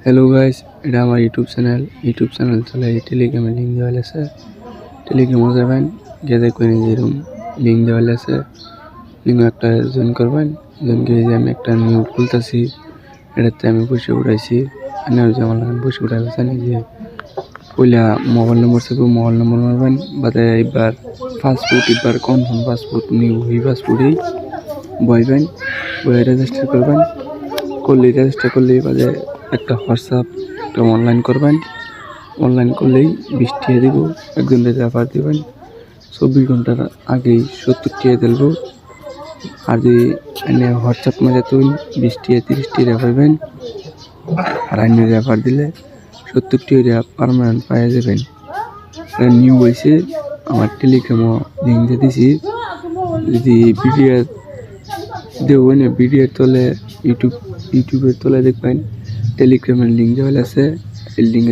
Hello guys, এটা আমার YouTube channel চলে টেলিগ্রামে লিঙ্ক দেওয়া আছে। টেলিগ্রামে যাবেন, গিয়ে দেখবেন যেরকম লিঙ্ক দেওয়া আছে, লিঙ্ক একটা জয়েন করবেন। জয়েন করে যে আমি একটা নিউ খুলতেছি, এটাতে আমি বসে উঠাইছি। যে আমার বসে উঠাই জানি যে পয়লা মোবাইল নম্বর থাকবে, মোবাইল নম্বর মারবেন, বাদে এবার পাসপোর্ট, এবার কনফার্ম পাসপোর্ট নিউ এই পাসপোর্টেই বইবেন, বইয়ে রেজিস্টার করবেন। রেজিস্টার করলেই বাদে একটা হোয়াটসঅ্যাপ একটা অনলাইন করবেন। অনলাইন করলেই 20 টাকা দিব, একজনের রেফার দেবেন। 24 ঘন্টার আগেই 70 টাকা দেবো। আর যদি এনে হোয়াটসঅ্যাপ মেরে তুল 20 টাকা 30 টাকা পাইবেন। আর এনে রেফার দিলে 70 টাকা পার্মানেন্ট পাইয়ে যাবেন। নিউ হয়েছে, আমার টেলিগ্রামও লিঙ্ক দিয়ে দিছি। যদি ভিডিও দেবো না, ভিডিওর তলে ইউটিউবের তলে দেখবেন টেলিগ্রামের লিঙ্ক দেওয়া আছে। এই লিঙ্কে